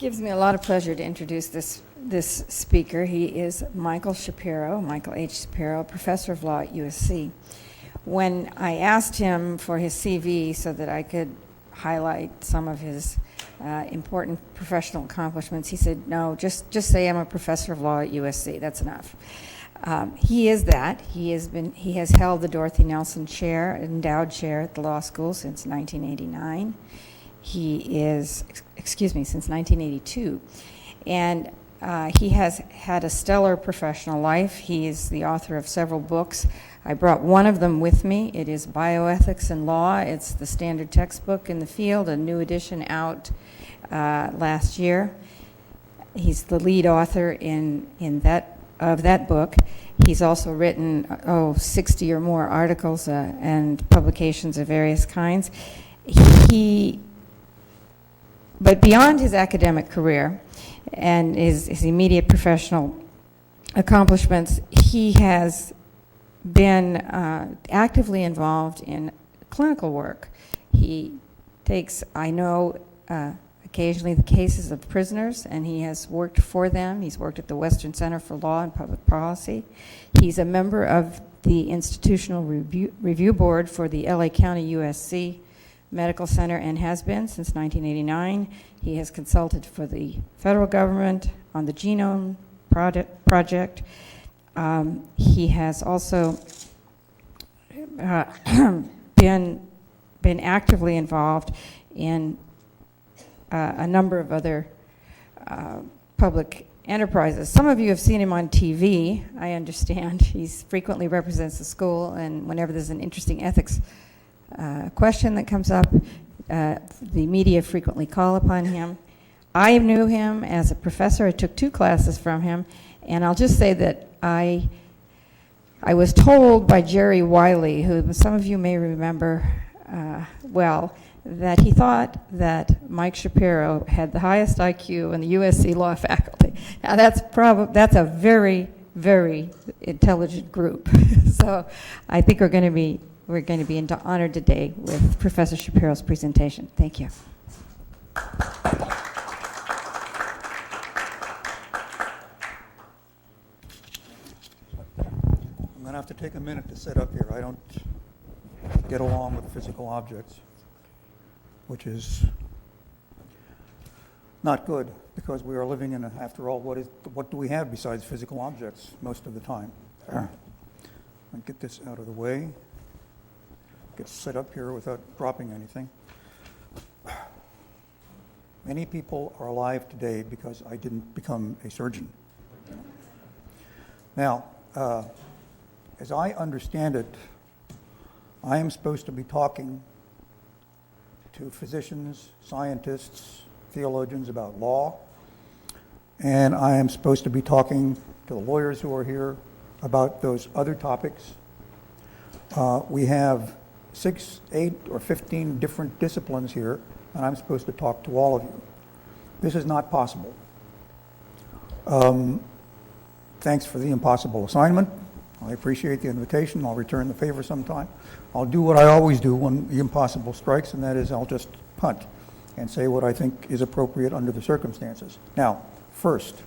gives me a lot of pleasure to introduce this speaker. He is Michael Shapiro, Michael H. Shapiro, professor of law at USC. When I asked him for his CV so that I could highlight some of his important professional accomplishments, he said, no, just say I'm a professor of law at USC. That's enough. He is that. He has held the Dorothy Nelson Chair, endowed chair at the law school since 1989. Since 1982. And he has had a stellar professional life. He is the author of several books. I brought one of them with me. It is Bioethics and Law. It's the standard textbook in the field, a new edition out last year. He's the lead author of that book. He's also written 60 or more articles and publications of various kinds. But beyond his academic career and his immediate professional accomplishments, he has been actively involved in clinical work. He takes, occasionally the cases of prisoners, and he has worked for them. He's worked at the Western Center for Law and Public Policy. He's a member of the Institutional Review Board for the LA County USC Medical Center and has been since 1989. He has consulted for the federal government on the Genome Project. He has also been actively involved in a number of other public enterprises. Some of you have seen him on TV, I understand. He frequently represents the school, and whenever there's an interesting ethics question that comes up, the media frequently call upon him. I knew him as a professor. I took 2 classes from him, and I'll just say that I was told by Jerry Wiley, who some of you may remember well, that he thought that Mike Shapiro had the highest IQ in the USC law faculty. Now that's a very, very intelligent group. So I think we're going to be honored today with Professor Shapiro's presentation. Thank you. I'm going to have to take a minute to set up here. I don't get along with physical objects, which is not good because we are living in, after all, what do we have besides physical objects most of the time? I'll get this out of the way. Get set up here without dropping anything. Many people are alive today because I didn't become a surgeon. Now, as I understand it, I am supposed to be talking to physicians, scientists, theologians about law, and I am supposed to be talking to the lawyers who are here about those other topics. We have 6, 8, or 15 different disciplines here, and I'm supposed to talk to all of you. This is not possible. Thanks for the impossible assignment. I appreciate the invitation. I'll return the favor sometime. I'll do what I always do when the impossible strikes, and that is I'll just punt and say what I think is appropriate under the circumstances. Now, first,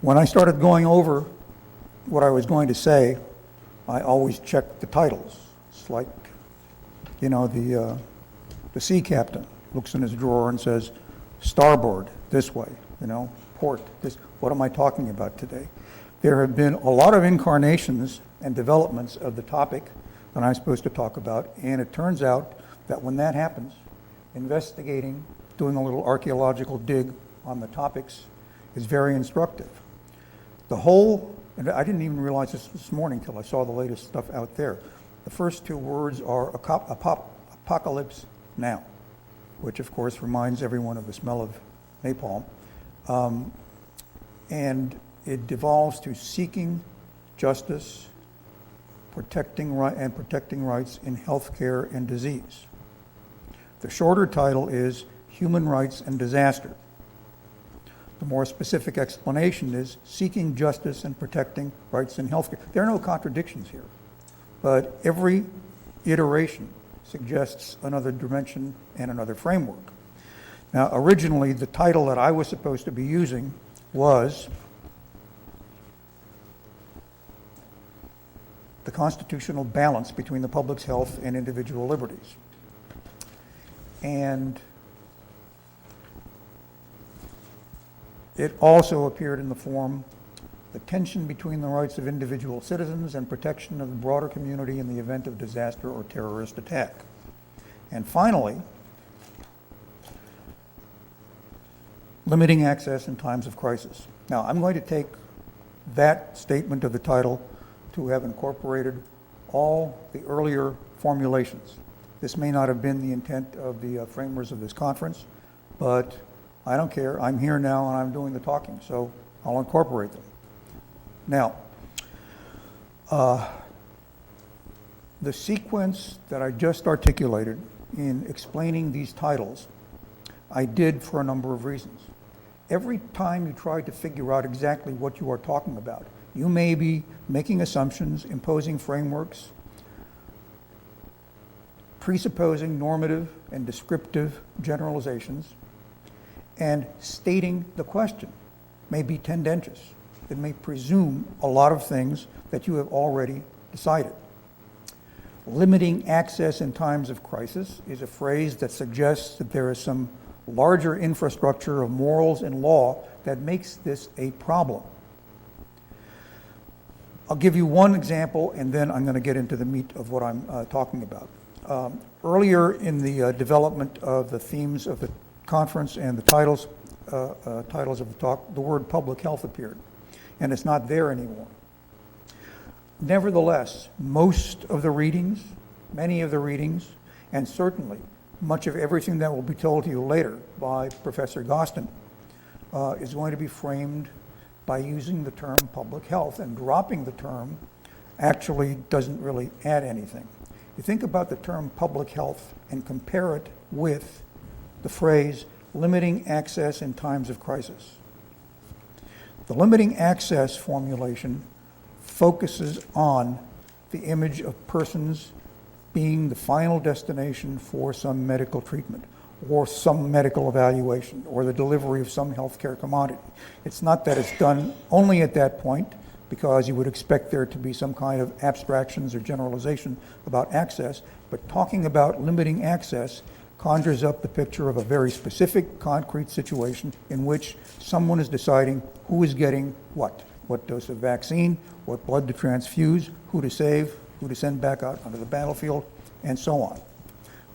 when I started going over what I was going to say, I always checked the titles. It's like, the sea captain looks in his drawer and says, starboard, this way, port, this. What am I talking about today? There have been a lot of incarnations and developments of the topic that I'm supposed to talk about, and it turns out that when that happens, investigating, doing a little archaeological dig on the topics is very instructive. And I didn't even realize this morning till I saw the latest stuff out there. The first 2 words are apocalypse now, which of course reminds everyone of the smell of napalm. And it devolves to seeking justice, protecting rights in healthcare and disease. The shorter title is Human Rights and Disaster. The more specific explanation is seeking justice and protecting rights in healthcare. There are no contradictions here, but every iteration suggests another dimension and another framework. Now, originally, the title that I was supposed to be using was The Constitutional Balance Between the Public's Health and Individual Liberties. And it also appeared in the form, The Tension Between the Rights of Individual Citizens and Protection of the Broader Community in the Event of Disaster or Terrorist Attack. And finally, Limiting Access in Times of Crisis. Now, I'm going to take that statement of the title to have incorporated all the earlier formulations. This may not have been the intent of the framers of this conference, but I don't care. I'm here now and I'm doing the talking, so I'll incorporate them. Now, the sequence that I just articulated in explaining these titles, I did for a number of reasons. Every time you try to figure out exactly what you are talking about, you may be making assumptions, imposing frameworks, presupposing normative and descriptive generalizations, and stating the question may be tendentious. It may presume a lot of things that you have already decided. Limiting access in times of crisis is a phrase that suggests that there is some larger infrastructure of morals and law that makes this a problem. I'll give you one example, and then I'm going to get into the meat of what I'm talking about. Earlier in the development of the themes of the conference and the titles of the talk, the word public health appeared, and it's not there anymore. Nevertheless, most of the readings, many of the readings, and certainly much of everything that will be told to you later by Professor Gostin is going to be framed by using the term public health, and dropping the term actually doesn't really add anything. You think about the term public health and compare it with the phrase limiting access in times of crisis. The limiting access formulation focuses on the image of persons being the final destination for some medical treatment or some medical evaluation or the delivery of some healthcare commodity. It's not that it's done only at that point, because you would expect there to be some kind of abstractions or generalization about access, but talking about limiting access conjures up the picture of a very specific, concrete situation in which someone is deciding who is getting what dose of vaccine, what blood to transfuse, who to save, who to send back out onto the battlefield, and so on.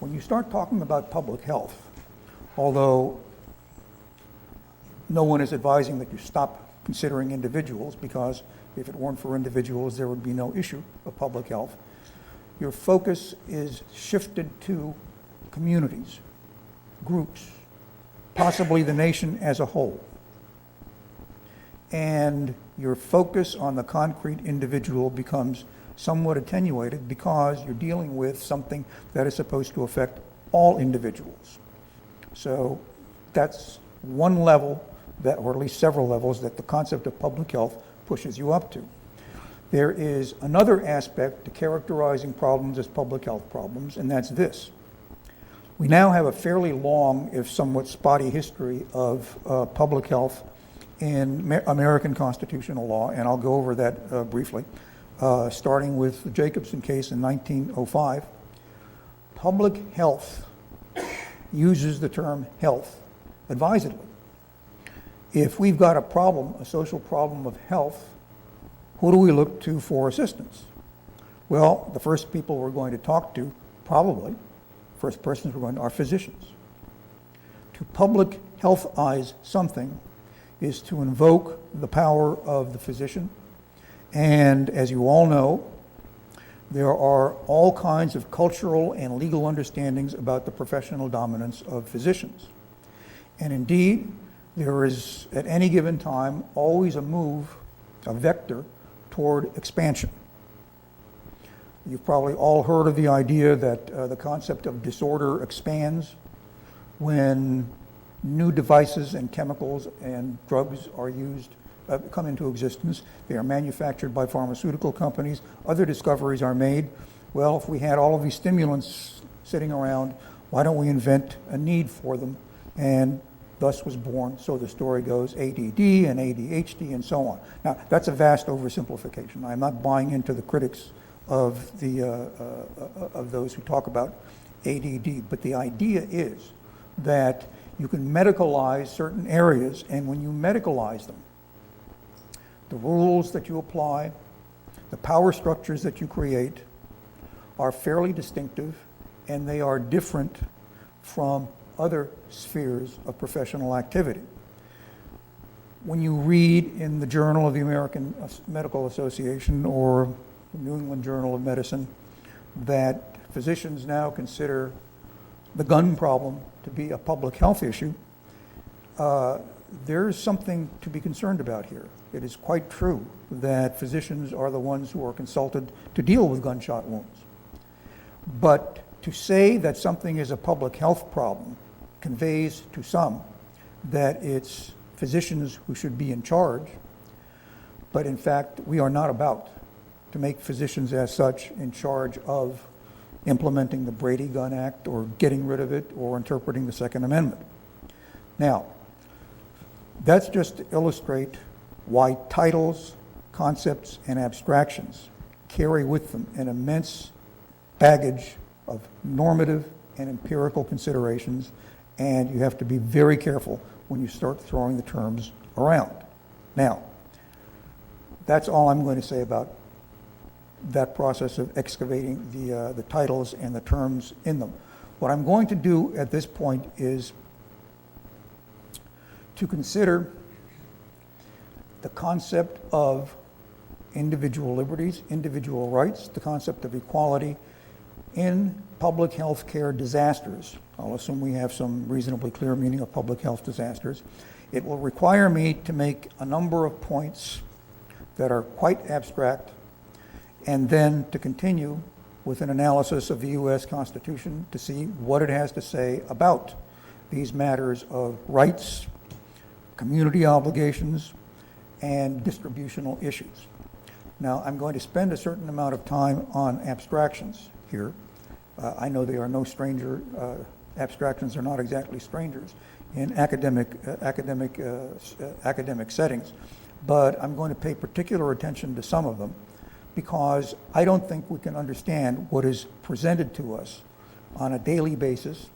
When you start talking about public health, although no one is advising that you stop considering individuals, because if it weren't for individuals, there would be no issue of public health, your focus is shifted to communities, groups, possibly the nation as a whole. And your focus on the concrete individual becomes somewhat attenuated because you're dealing with something that is supposed to affect all individuals. So that's one level, that, or at least several levels, that the concept of public health pushes you up to. There is another aspect to characterizing problems as public health problems, and that's this. We now have a fairly long, if somewhat spotty, history of public health in American constitutional law, and I'll go over that briefly, starting with the Jacobson case in 1905. Public health uses the term health advisedly. If we've got a problem, a social problem of health, who do we look to for assistance? Well, the first people we're going to talk to, probably, first persons we're going to, are physicians. To public healthize something is to invoke the power of the physician. And as you all know, there are all kinds of cultural and legal understandings about the professional dominance of physicians. And indeed, there is, at any given time, always a move, a vector, toward expansion. You've probably all heard of the idea that the concept of disorder expands when new devices and chemicals and drugs are used, come into existence. They are manufactured by pharmaceutical companies. Other discoveries are made. Well, if we had all of these stimulants sitting around, why don't we invent a need for them And thus was born, so the story goes, ADD and ADHD and so on. Now, that's a vast oversimplification. I'm not buying into the critics of those who talk about ADD, but the idea is that you can medicalize certain areas, and when you medicalize them, the rules that you apply, the power structures that you create are fairly distinctive, and they are different from other spheres of professional activity. When you read in the Journal of the American Medical Association or the New England Journal of Medicine that physicians now consider the gun problem to be a public health issue, there's something to be concerned about here. It is quite true that physicians are the ones who are consulted to deal with gunshot wounds. But to say that something is a public health problem conveys to some that it's physicians who should be in charge, but in fact, we are not about to make physicians as such in charge of implementing the Brady Gun Act or getting rid of it or interpreting the Second Amendment. Now, that's just to illustrate why titles, concepts, and abstractions carry with them an immense baggage of normative and empirical considerations, and you have to be very careful when you start throwing the terms around. Now, that's all I'm going to say about that process of excavating the titles and the terms in them. What I'm going to do at this point is to consider the concept of individual liberties, individual rights, the concept of equality in public health care disasters. I'll assume we have some reasonably clear meaning of public health disasters. It will require me to make a number of points that are quite abstract, and then to continue with an analysis of the U.S. Constitution to see what it has to say about these matters of rights, community obligations, and distributional issues. Now, I'm going to spend a certain amount of time on abstractions here. I know they are no stranger, abstractions are not exactly strangers in academic settings, but I'm going to pay particular attention to some of them because I don't think we can understand what is presented to us on a daily basis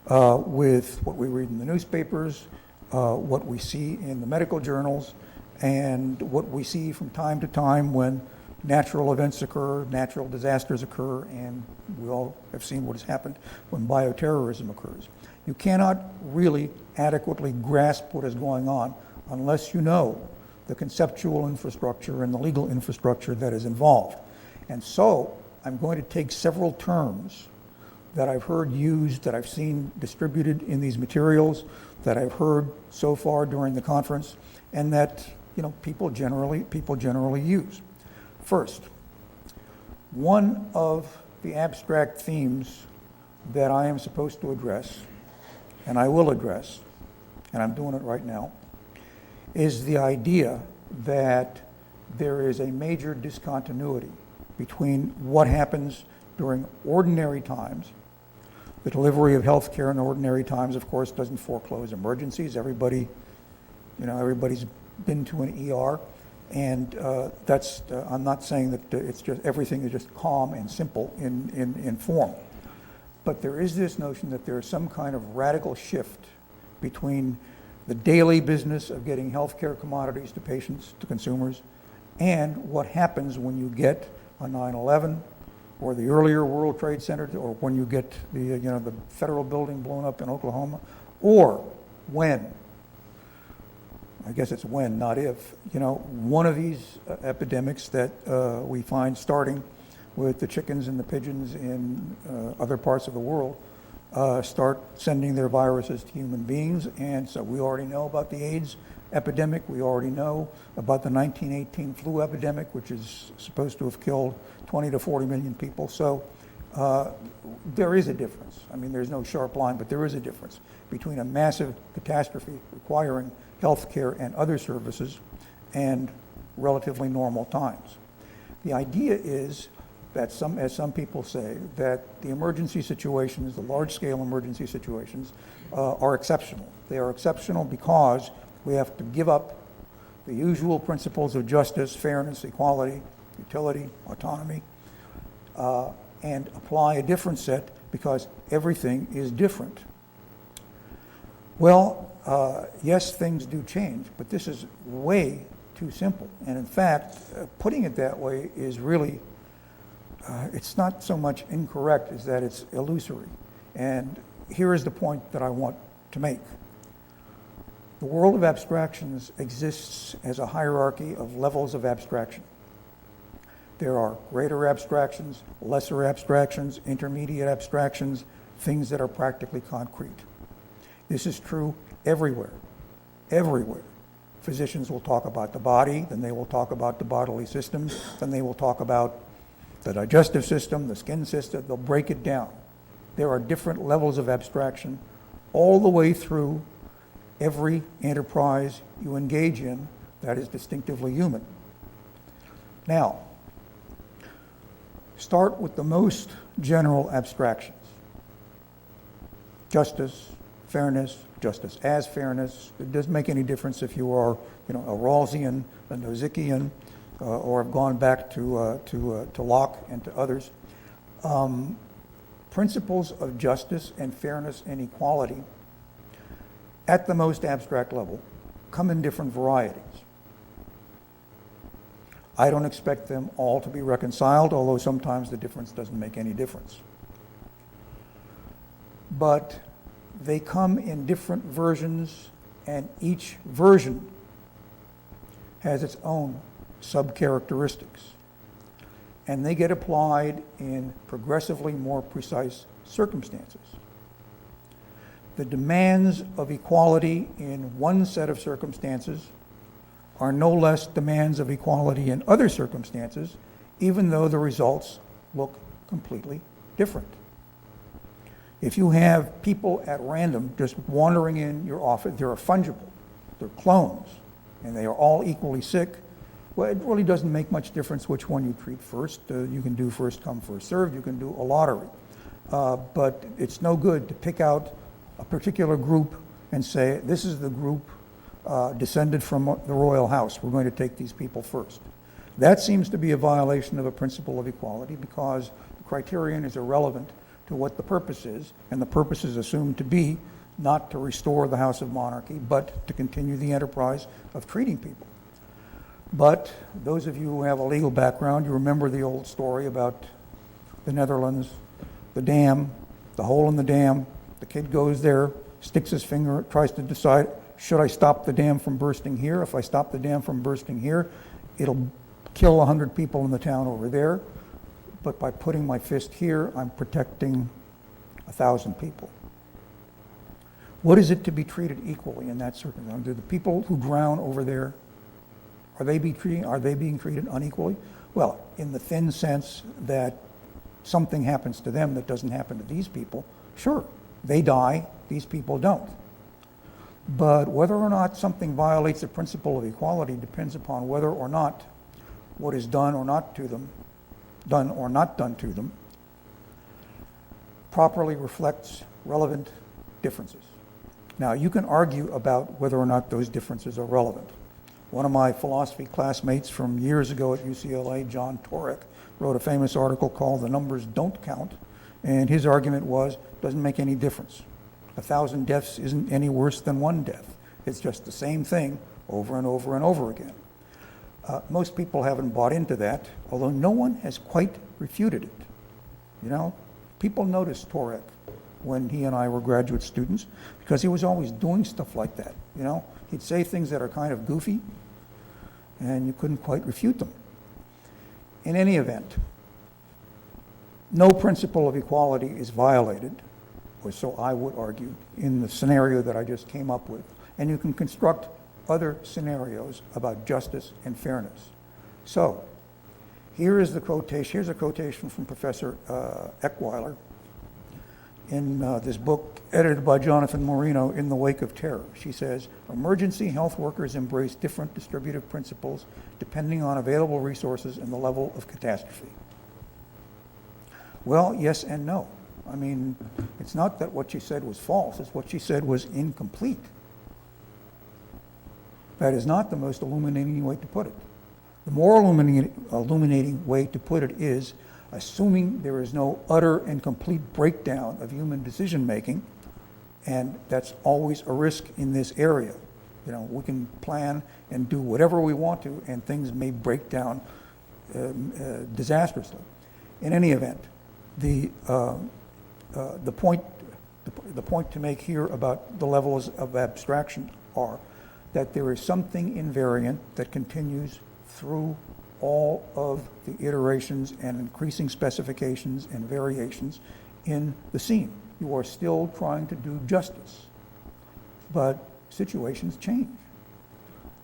with what we read in the newspapers, what we see in the medical journals, and what we see from time to time when natural events occur, natural disasters occur, and we all have seen what has happened when bioterrorism occurs. You cannot really adequately grasp what is going on unless you know the conceptual infrastructure and the legal infrastructure that is involved. And so I'm going to take several terms that I've heard used, that I've seen distributed in these materials, that I've heard so far during the conference, and that people generally use. First, one of the abstract themes that I am supposed to address, and I will address, and I'm doing it right now, is the idea that there is a major discontinuity between what happens during ordinary times. The delivery of health care in ordinary times, of course, doesn't foreclose emergencies. Everybody's been to an ER, and I'm not saying that it's just everything is just calm and simple in form. But there is this notion that there is some kind of radical shift between the daily business of getting healthcare commodities to patients, to consumers, and what happens when you get a 9/11 or the earlier World Trade Center, or when you get the federal building blown up in Oklahoma, or when, I guess it's when, not if, one of these epidemics that we find starting with the chickens and the pigeons in other parts of the world start sending their viruses to human beings. And so we already know about the AIDS epidemic. We already know about the 1918 flu epidemic, which is supposed to have killed 20 to 40 million people. So there is a difference. I mean, there's no sharp line, but there is a difference between a massive catastrophe requiring health care and other services and relatively normal times. The idea is that as some people say, that the emergency situations, the large-scale emergency situations, are exceptional. They are exceptional because we have to give up the usual principles of justice, fairness, equality, utility, autonomy, and apply a different set because everything is different. Well, yes, things do change, but this is way too simple. And in fact, putting it that way is really, it's not so much incorrect as that it's illusory. And here is the point that I want to make. The world of abstractions exists as a hierarchy of levels of abstraction. There are greater abstractions, lesser abstractions, intermediate abstractions, things that are practically concrete. This is true everywhere, everywhere. Physicians will talk about the body, then they will talk about the bodily systems, then they will talk about the digestive system, the skin system, they'll break it down. There are different levels of abstraction all the way through every enterprise you engage in that is distinctively human. Now, start with the most general abstractions. Justice, fairness, justice as fairness. It doesn't make any difference if you are, a Rawlsian, a Nozickian, or have gone back to Locke and to others. Principles of justice and fairness and equality at the most abstract level come in different varieties. I don't expect them all to be reconciled, although sometimes the difference doesn't make any difference. But they come in different versions, and each version has its own sub-characteristics. And they get applied in progressively more precise circumstances. The demands of equality in one set of circumstances are no less demands of equality in other circumstances, even though the results look completely different. If you have people at random just wandering in your office, they're fungible, they're clones, and they are all equally sick, well, it really doesn't make much difference which one you treat first. You can do first come, first served, you can do a lottery. But it's no good to pick out a particular group and say, this is the group descended from the royal house. We're going to take these people first. That seems to be a violation of a principle of equality because the criterion is irrelevant to what the purpose is, and the purpose is assumed to be not to restore the house of monarchy, but to continue the enterprise of treating people. But those of you who have a legal background, you remember the old story about the Netherlands, the dam, the hole in the dam. The kid goes there, sticks his finger, tries to decide, should I stop the dam from bursting here? If I stop the dam from bursting here, it'll kill 100 people in the town over there. But by putting my fist here, I'm protecting 1,000 people. What is it to be treated equally in that circumstance? Do the people who drown over there, are they being treated unequally? Well, in the thin sense that something happens to them that doesn't happen to these people, sure, they die, these people don't. But whether or not something violates the principle of equality depends upon whether or not what is done or not done to them, properly reflects relevant differences. Now, you can argue about whether or not those differences are relevant. One of my philosophy classmates from years ago at UCLA, John Torek, wrote a famous article called "The Numbers Don't Count," and his argument was, it doesn't make any difference. 1,000 deaths isn't any worse than one death. It's just the same thing over and over and over again. Most people haven't bought into that, although no one has quite refuted it. People noticed Torek when he and I were graduate students because he was always doing stuff like that. He'd say things that are kind of goofy, and you couldn't quite refute them. In any event, no principle of equality is violated, or so I would argue, in the scenario that I just came up with. And you can construct other scenarios about justice and fairness. So, here's a quotation from Professor Eckweiler in this book edited by Jonathan Moreno, In the Wake of Terror. She says, emergency health workers embrace different distributive principles depending on available resources and the level of catastrophe. Well, yes and no. I mean, it's not that what she said was false, it's what she said was incomplete. That is not the most illuminating way to put it. The more illuminating way to put it is, assuming there is no utter and complete breakdown of human decision-making, and that's always a risk in this area. You know, we can plan and do whatever we want to, and things may break down disastrously. In any event, the point to make here about the levels of abstraction are that there is something invariant that continues through all of the iterations and increasing specifications and variations in the scene. You are still trying to do justice, but situations change.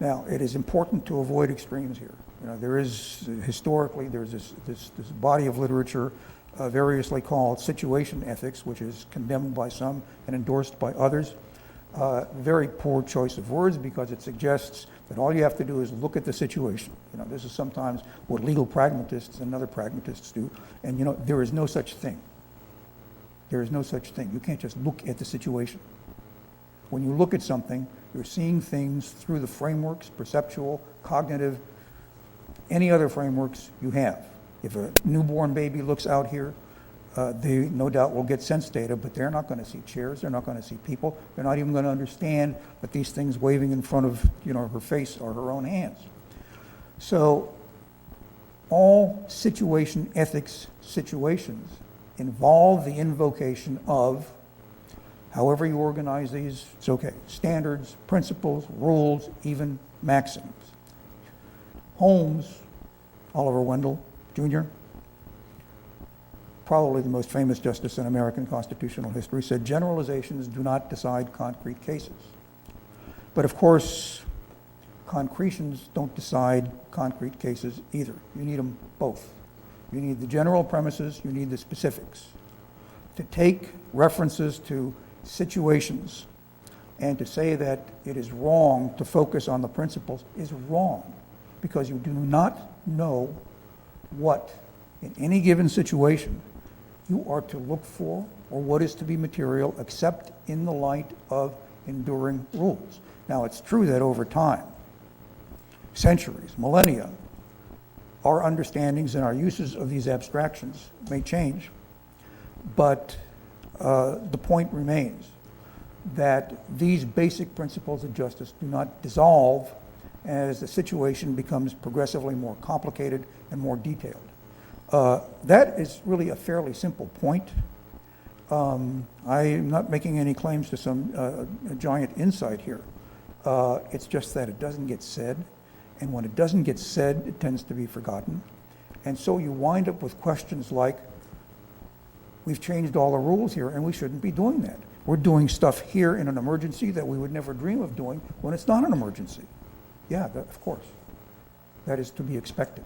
Now, it is important to avoid extremes here. You know, there is, historically, there's this body of literature variously called situation ethics, which is condemned by some and endorsed by others. Very poor choice of words, because it suggests that all you have to do is look at the situation. You know, this is sometimes what legal pragmatists and other pragmatists do, and you know, there is no such thing. There is no such thing. You can't just look at the situation. When you look at something, you're seeing things through the frameworks, perceptual, cognitive, any other frameworks you have. If a newborn baby looks out here, they no doubt will get sense data, but they're not going to see chairs, they're not going to see people, they're not even going to understand that these things waving in front of, you know, her face are her own hands. So all situation ethics situations involve the invocation of, however you organize these, it's okay, standards, principles, rules, even maxims. Holmes, Oliver Wendell Jr., probably the most famous justice in American constitutional history, said generalizations do not decide concrete cases. But of course, concretions don't decide concrete cases either. You need them both. You need the general premises, you need the specifics. To take references to situations and to say that it is wrong to focus on the principles is wrong, because you do not know what, in any given situation, you are to look for, or what is to be material, except in the light of enduring rules. Now, it's true that over time, centuries, millennia, our understandings and our uses of these abstractions may change, but the point remains that these basic principles of justice do not dissolve as the situation becomes progressively more complicated and more detailed. That is really a fairly simple point. I am not making any claims to some giant insight here. It's just that it doesn't get said, and when it doesn't get said, it tends to be forgotten. And so you wind up with questions like, we've changed all the rules here, and we shouldn't be doing that. We're doing stuff here in an emergency that we would never dream of doing when it's not an emergency. Yeah, of course. That is to be expected.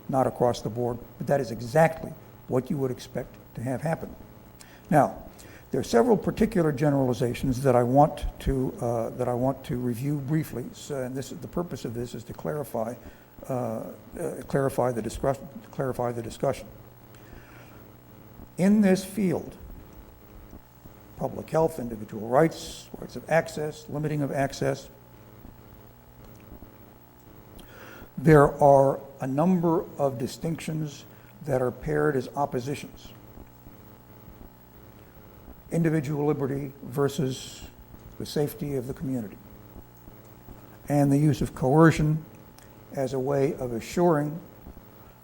Not across the board, but that is exactly what you would expect to have happen. Now, there are several particular generalizations that I want to review briefly, and this is the purpose of this is to clarify the discussion. In this field, public health, individual rights, rights of access, limiting of access, there are a number of distinctions that are paired as oppositions. Individual liberty versus the safety of the community, and the use of coercion as a way of assuring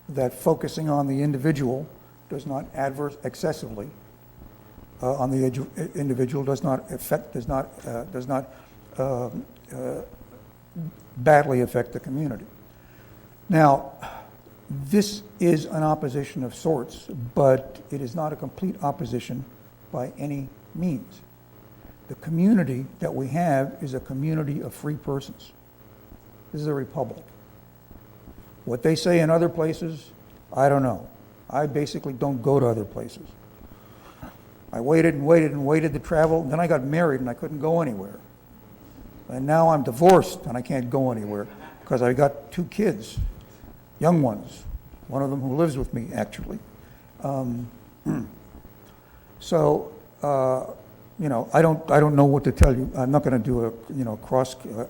that focusing on the individual does not excessively on the individual does not badly affect the community. Now, this is an opposition of sorts, but it is not a complete opposition by any means. The community that we have is a community of free persons. This is a republic. What they say in other places, I don't know. I basically don't go to other places. I waited and waited and waited to travel, and then I got married and I couldn't go anywhere. And now I'm divorced and I can't go anywhere because I got 2 kids, young ones, one of them who lives with me actually. So, I don't know what to tell you. I'm not going to do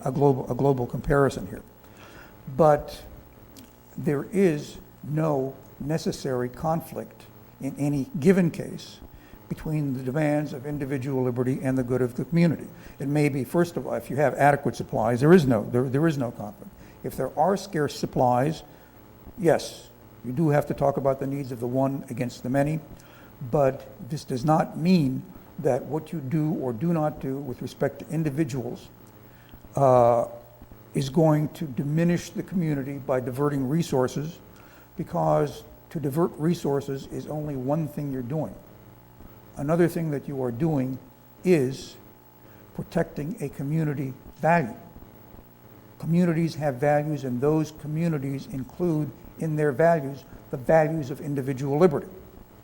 a global comparison here. But there is no necessary conflict in any given case between the demands of individual liberty and the good of the community. It may be, first of all, if you have adequate supplies, there is no conflict. If there are scarce supplies, yes, you do have to talk about the needs of the one against the many, but this does not mean that what you do or do not do with respect to individuals is going to diminish the community by diverting resources, because to divert resources is only one thing you're doing. Another thing that you are doing is protecting a community value. Communities have values, and those communities include in their values the values of individual liberty.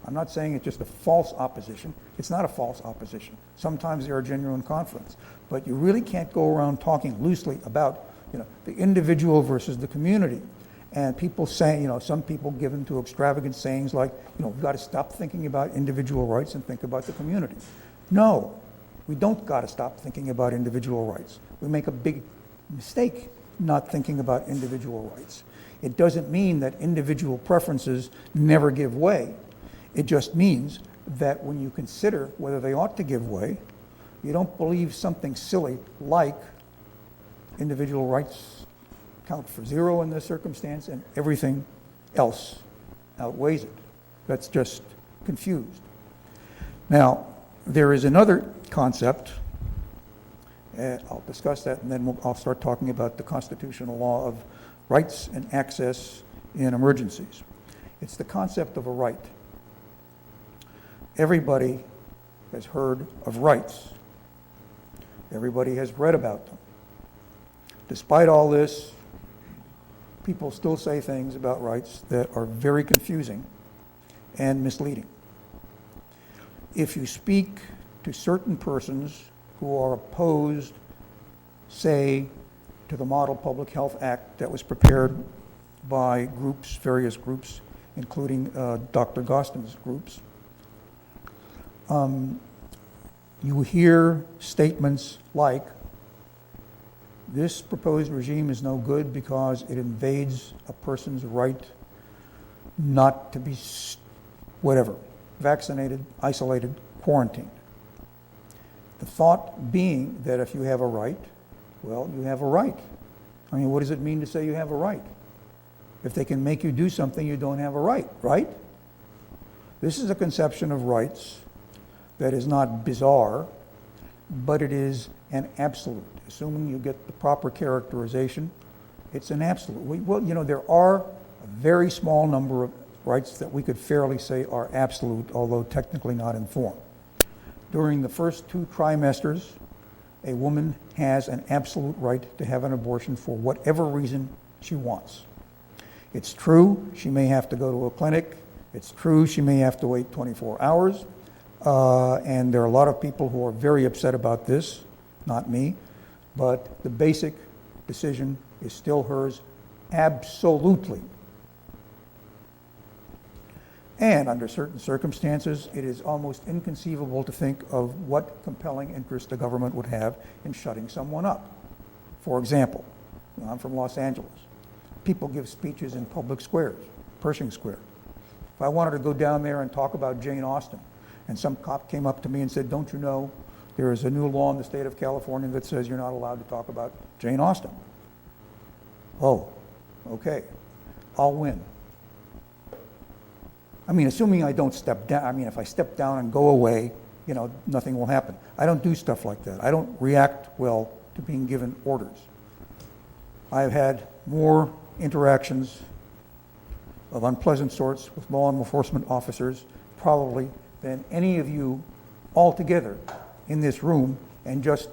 I'm not saying it's just a false opposition. It's not a false opposition. Sometimes there are genuine conflicts, but you really can't go around talking loosely about the individual versus the community. And people say, some people give into extravagant sayings like, we've got to stop thinking about individual rights and think about the community. No, we don't got to stop thinking about individual rights. We make a big mistake not thinking about individual rights. It doesn't mean that individual preferences never give way. It just means that when you consider whether they ought to give way, you don't believe something silly like individual rights count for zero in this circumstance and everything else outweighs it. That's just confused. Now, there is another concept, I'll discuss that, and then I'll start talking about the constitutional law of rights and access in emergencies. It's the concept of a right. Everybody has heard of rights. Everybody has read about them. Despite all this, people still say things about rights that are very confusing and misleading. If you speak to certain persons who are opposed, say, to the Model Public Health Act that was prepared by various groups, including Dr. Gostin's groups, you hear statements like, this proposed regime is no good because it invades a person's right not to be vaccinated, isolated, quarantined. The thought being that if you have a right, well, you have a right. I mean, what does it mean to say you have a right? If they can make you do something, you don't have a right, right? This is a conception of rights that is not bizarre, but it is an absolute. Assuming you get the proper characterization, it's an absolute. There are a very small number of rights that we could fairly say are absolute, although technically not in form. During the first 2 trimesters, a woman has an absolute right to have an abortion for whatever reason she wants. It's true, she may have to go to a clinic. It's true, she may have to wait 24 hours. And there are a lot of people who are very upset about this, not me. But the basic decision is still hers, absolutely. And under certain circumstances, it is almost inconceivable to think of what compelling interest the government would have in shutting someone up. For example, I'm from Los Angeles. People give speeches in public squares, Pershing Square. If I wanted to go down there and talk about Jane Austen, and some cop came up to me and said, don't you know, there is a new law in the state of California that says you're not allowed to talk about Jane Austen. Oh, okay, I'll win. I mean, assuming I don't step down, if I step down and go away, nothing will happen. I don't do stuff like that. I don't react well to being given orders. I've had more interactions of unpleasant sorts with law enforcement officers probably than any of you altogether in this room, and just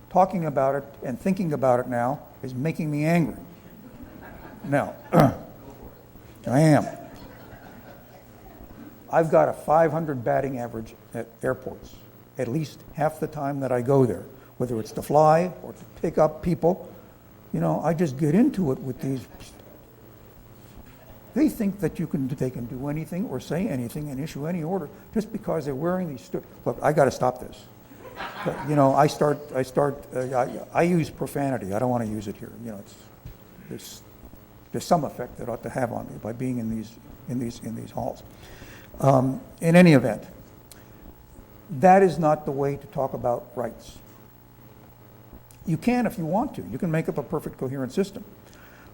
talking about it and thinking about it now is making me angry. Now, I am. I've got a 500 batting average at airports, at least half the time that I go there, whether it's to fly or to pick up people. I just get into it with They think that they can do anything or say anything and issue any order just because they're wearing these. Look, I got to stop this. But, I use profanity. I don't want to use it here. There's some effect that ought to have on me by being in these halls. In any event, that is not the way to talk about rights. You can if you want to. You can make up a perfect coherent system.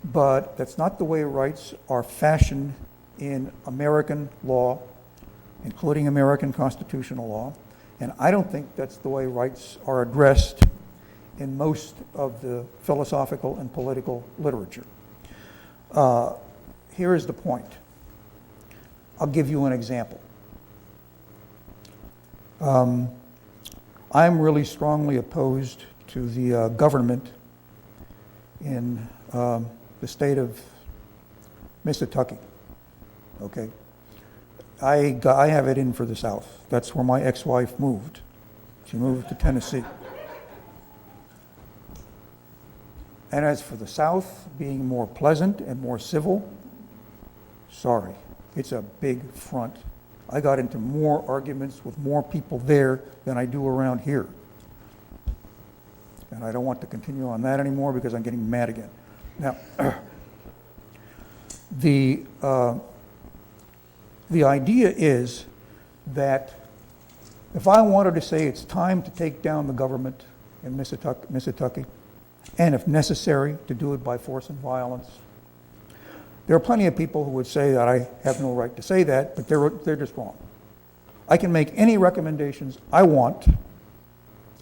But that's not the way rights are fashioned in American law, including American constitutional law. And I don't think that's the way rights are addressed in most of the philosophical and political literature. Here is the point. I'll give you an example. I'm really strongly opposed to the government in the state of Mississippi. Okay, I have it in for the South. That's where my ex-wife moved. She moved to Tennessee. And as for the South being more pleasant and more civil, sorry, it's a big front. I got into more arguments with more people there than I do around here. And I don't want to continue on that anymore because I'm getting mad again. Now, the idea is that if I wanted to say it's time to take down the government in Mississippi, and if necessary, to do it by force and violence, there are plenty of people who would say that I have no right to say that, but they're just wrong. I can make any recommendations I want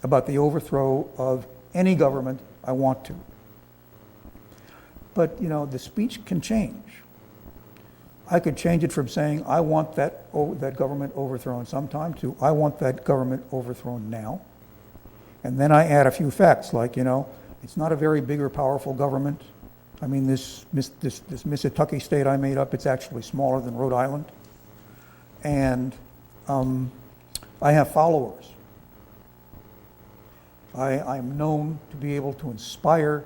about the overthrow of any government I want to. But, the speech can change. I could change it from saying, I want that government overthrown sometime to, I want that government overthrown now. And then I add a few facts, like, it's not a very big or powerful government. I mean, this Mississippi state I made up, it's actually smaller than Rhode Island. And I have followers. I'm known to be able to inspire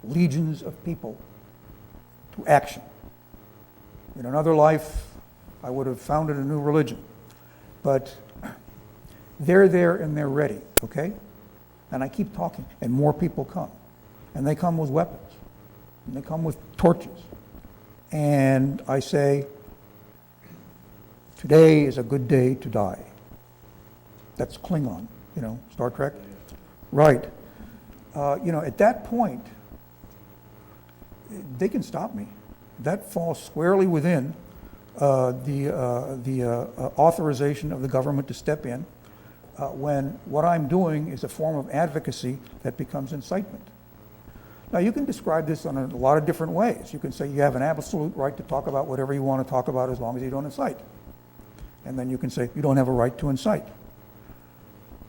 legions of people to action. In another life, I would have founded a new religion. But they're there and they're ready, okay? And I keep talking, and more people come. And they come with weapons. And they come with torches. And I say, today is a good day to die. That's Klingon, Star Trek. Right. At that point, they can stop me. That falls squarely within the authorization of the government to step in when what I'm doing is a form of advocacy that becomes incitement. Now, you can describe this in a lot of different ways. You can say you have an absolute right to talk about whatever you want to talk about as long as you don't incite. And then you can say you don't have a right to incite.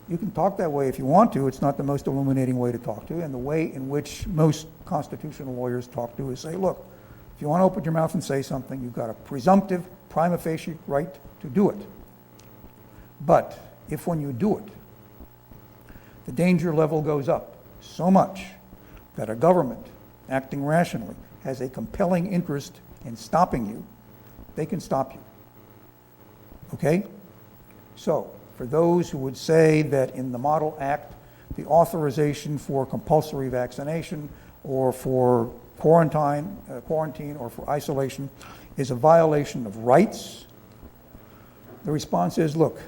You can talk that way if you want to. It's not the most illuminating way to talk to. And the way in which most constitutional lawyers talk to is say, look, if you want to open your mouth and say something, you've got a presumptive, prima facie right to do it. But if when you do it, the danger level goes up so much that a government acting rationally has a compelling interest in stopping you, they can stop you. Okay? So, for those who would say that in the Model Act, the authorization for compulsory vaccination or for quarantine or for isolation is a violation of rights, the response is, look,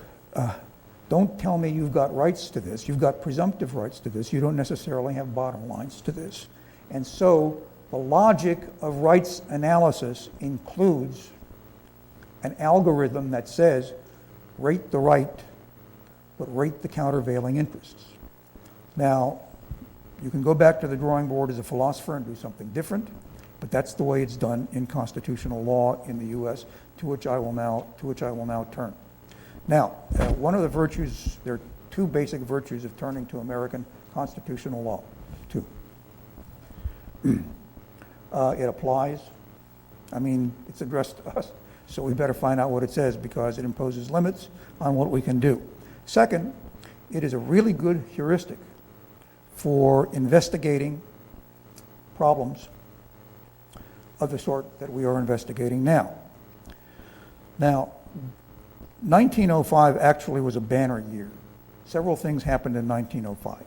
don't tell me you've got rights to this. You've got presumptive rights to this. You don't necessarily have bottom lines to this. And so the logic of rights analysis includes an algorithm that says, rate the right, but rate the countervailing interests. Now, you can go back to the drawing board as a philosopher and do something different, but that's the way it's done in constitutional law in the U.S., to which I will now turn. Now, one of the virtues, there are two basic virtues of turning to American constitutional law. Two. It applies. I mean, it's addressed to us, so we better find out what it says because it imposes limits on what we can do. Second, it is a really good heuristic for investigating problems of the sort that we are investigating now. Now, 1905 actually was a banner year. Several things happened in 1905.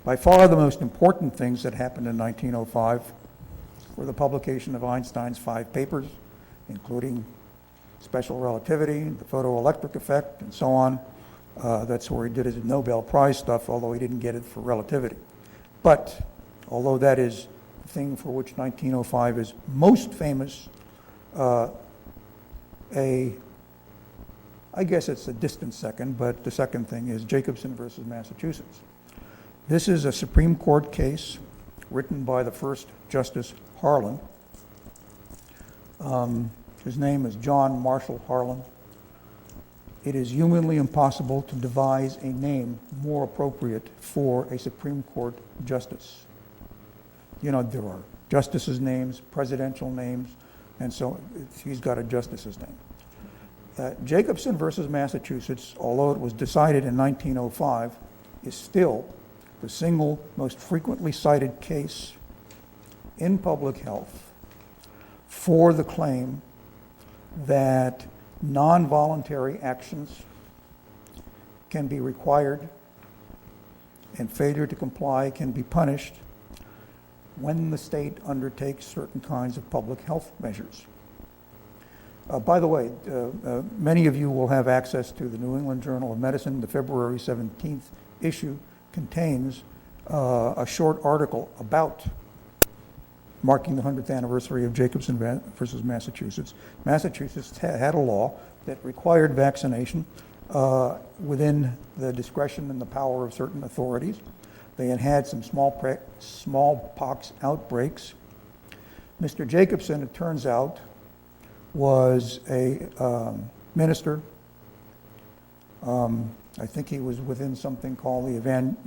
By far the most important things that happened in 1905 were the publication of Einstein's 5 papers, including special relativity, the photoelectric effect, and so on. That's where he did his Nobel Prize stuff, although he didn't get it for relativity. But although that is the thing for which 1905 is most famous, I guess it's a distant second, but the second thing is Jacobson versus Massachusetts. This is a Supreme Court case written by the first Justice Harlan. His name is John Marshall Harlan. It is humanly impossible to devise a name more appropriate for a Supreme Court justice. You know, there are justices' names, presidential names, and so he's got a justice's name. Jacobson versus Massachusetts, although it was decided in 1905, is still the single most frequently cited case in public health for the claim that non-voluntary actions can be required and failure to comply can be punished when the state undertakes certain kinds of public health measures. By the way, many of you will have access to the New England Journal of Medicine. The February 17th issue contains a short article about marking the 100th anniversary of Jacobson versus Massachusetts. Massachusetts had a law that required vaccination within the discretion and the power of certain authorities. They had had some smallpox outbreaks. Mr. Jacobson, it turns out, was a minister. I think he was within something called the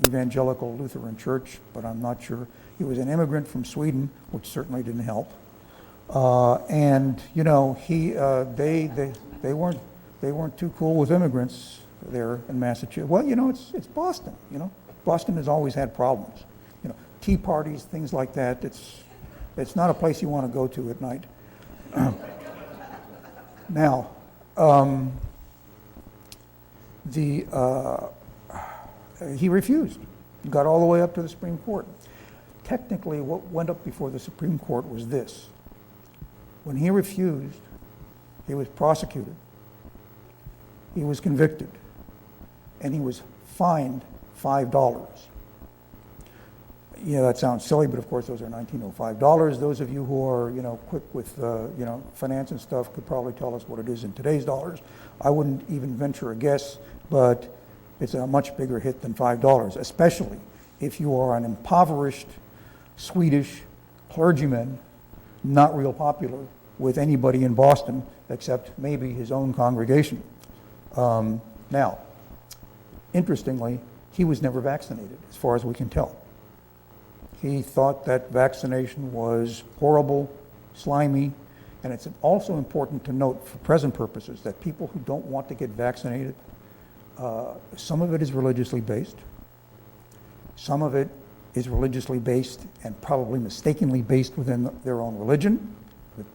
Evangelical Lutheran Church, but I'm not sure. He was an immigrant from Sweden, which certainly didn't help. And you know, they weren't too cool with immigrants there in Massachusetts. Well, you know, it's Boston. You know, Boston has always had problems. You know, tea parties, things like that. It's not a place you want to go to at night. Now, he refused. He got all the way up to the Supreme Court. Technically, what went up before the Supreme Court was this. When he refused, he was prosecuted, he was convicted, and he was fined $5. Yeah, that sounds silly, but of course those are $1905. Those of you who are, quick with, finance and stuff could probably tell us what it is in today's dollars. I wouldn't even venture a guess, but it's a much bigger hit than $5, especially if you are an impoverished Swedish clergyman, not real popular with anybody in Boston except maybe his own congregation. Now, interestingly, he was never vaccinated, as far as we can tell. He thought that vaccination was horrible, slimy, and it's also important to note for present purposes that people who don't want to get vaccinated, some of it is religiously based, some of it is religiously based and probably mistakenly based within their own religion. But,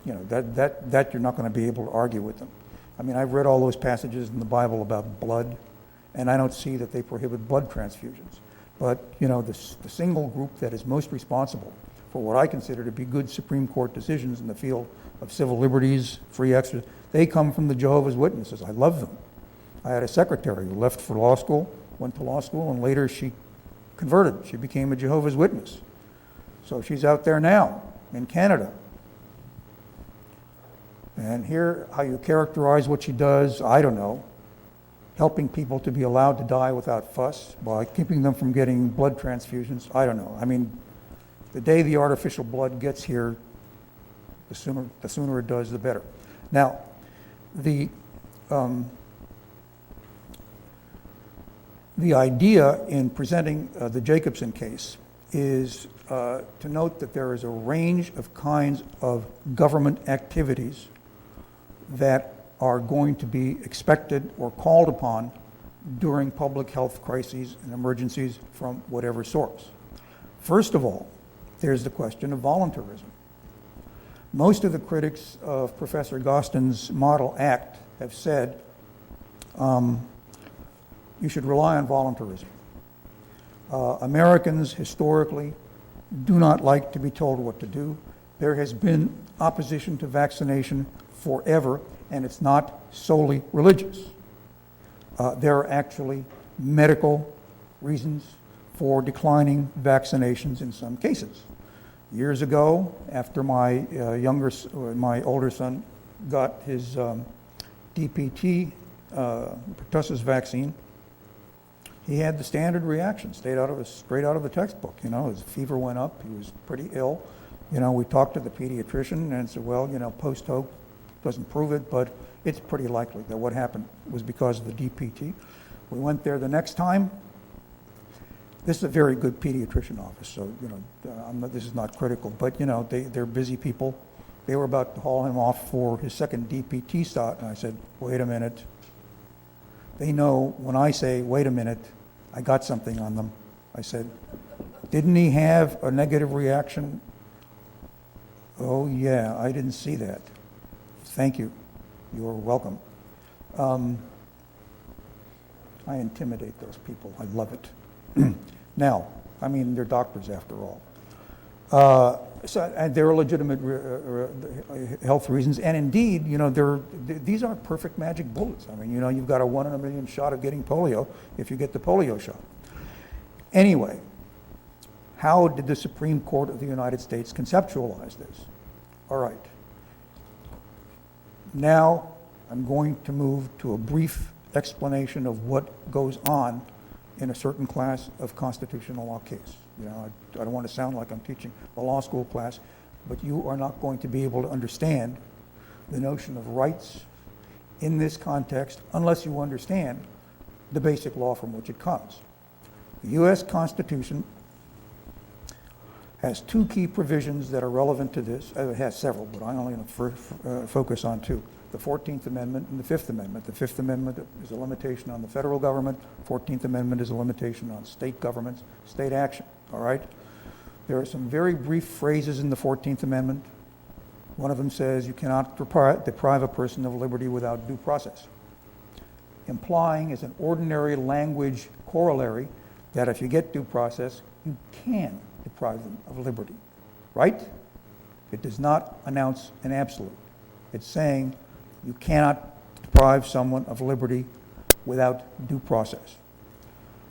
that you're not going to be able to argue with them. I mean, I've read all those passages in the Bible about blood, and I don't see that they prohibit blood transfusions. But, the single group that is most responsible for what I consider to be good Supreme Court decisions in the field of civil liberties, free exercise, they come from the Jehovah's Witnesses. I love them. I had a secretary who left for law school, went to law school, and later she converted. She became a Jehovah's Witness. So she's out there now in Canada. And here, how you characterize what she does, I don't know. Helping people to be allowed to die without fuss by keeping them from getting blood transfusions, I don't know. I mean, the day the artificial blood gets here, the sooner it does, the better. Now, the idea in presenting the Jacobson case is to note that there is a range of kinds of government activities that are going to be expected or called upon during public health crises and emergencies from whatever source. First of all, there's the question of voluntarism. Most of the critics of Professor Gostin's Model Act have said you should rely on voluntarism. Americans historically do not like to be told what to do. There has been opposition to vaccination forever, and it's not solely religious. There are actually medical reasons for declining vaccinations in some cases. Years ago, after my older son got his DPT, pertussis vaccine, he had the standard reaction, straight out of the textbook. You know, his fever went up, he was pretty ill. You know, we talked to the pediatrician and said, well, you know, post hoc doesn't prove it, but it's pretty likely that what happened was because of the DPT. We went there the next time. This is a very good pediatrician office, so, you know, this is not critical, but, you know, they're busy people. They were about to haul him off for his second DPT shot, and I said, wait a minute. They know when I say, wait a minute, I got something on them. I said, didn't he have a negative reaction? Oh, yeah, I didn't see that. Thank you. You're welcome. I intimidate those people. I love it. Now, I mean, they're doctors after all. And there are legitimate health reasons, and indeed, you know, these aren't perfect magic bullets. I mean, you know, you've got a 1 in a million shot of getting polio if you get the polio shot. Anyway, how did the Supreme Court of the United States conceptualize this? All right. Now, I'm going to move to a brief explanation of what goes on in a certain class of constitutional law case. You know, I don't want to sound like I'm teaching a law school class, but you are not going to be able to understand the notion of rights in this context unless you understand the basic law from which it comes. The U.S. Constitution has two key provisions that are relevant to this. It has several, but I only focus on two. The 14th Amendment and the 5th Amendment. The 5th Amendment is a limitation on the federal government. 14th Amendment is a limitation on state governments, state action, all right? There are some very brief phrases in the 14th Amendment. One of them says you cannot deprive a person of liberty without due process, implying as an ordinary language corollary that if you get due process, you can deprive them of liberty, right? It does not announce an absolute. It's saying you cannot deprive someone of liberty without due process.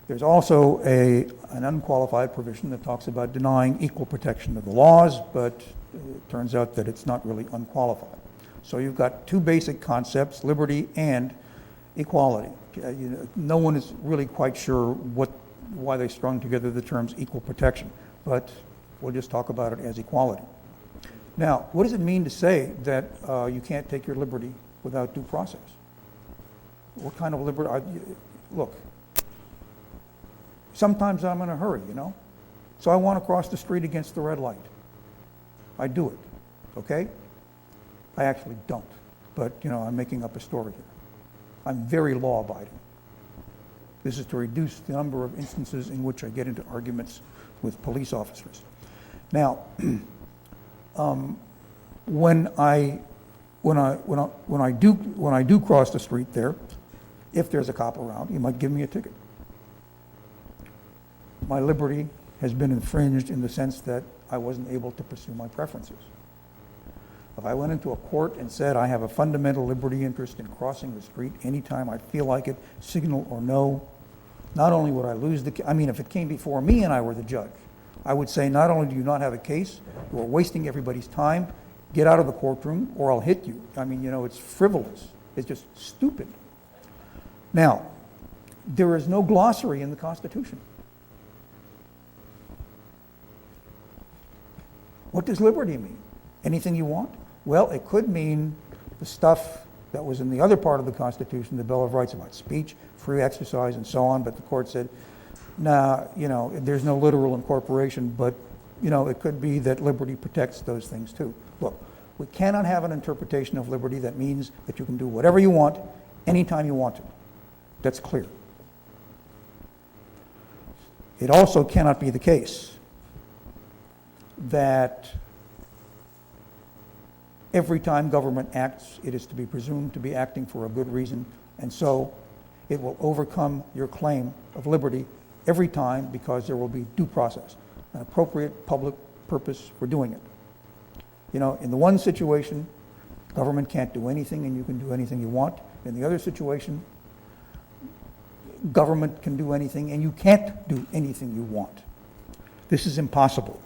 There's also an unqualified provision that talks about denying equal protection of the laws, but it turns out that it's not really unqualified. So you've got two basic concepts, liberty and equality. No one is really quite sure why they strung together the terms equal protection, but we'll just talk about it as equality. Now, what does it mean to say that you can't take your liberty without due process? What kind of liberty? Look, sometimes I'm in a hurry, you know? So I want to cross the street against the red light. I do it, okay? I actually don't, but, you know, I'm making up a story here. I'm very law-abiding. This is to reduce the number of instances in which I get into arguments with police officers. Now, when I do cross the street there, if there's a cop around, he might give me a ticket. My liberty has been infringed in the sense that I wasn't able to pursue my preferences. If I went into a court and said I have a fundamental liberty interest in crossing the street anytime I feel like it, signal or no, not only would I lose the case, I mean, if it came before me and I were the judge, I would say not only do you not have a case, you are wasting everybody's time, get out of the courtroom or I'll hit you. I mean, you know, it's frivolous. It's just stupid. Now, there is no glossary in the Constitution. What does liberty mean? Anything you want? Well, it could mean the stuff that was in the other part of the Constitution, the Bill of Rights about speech, free exercise, and so on, but the court said, nah, you know, there's no literal incorporation, but, you know, it could be that liberty protects those things too. Look, we cannot have an interpretation of liberty that means that you can do whatever you want, anytime you want to. That's clear. It also cannot be the case that every time government acts, it is to be presumed to be acting for a good reason, and so it will overcome your claim of liberty every time because there will be due process, an appropriate public purpose for doing it. You know, in the one situation, government can't do anything and you can do anything you want. In the other situation, government can do anything and you can't do anything you want. This is impossible.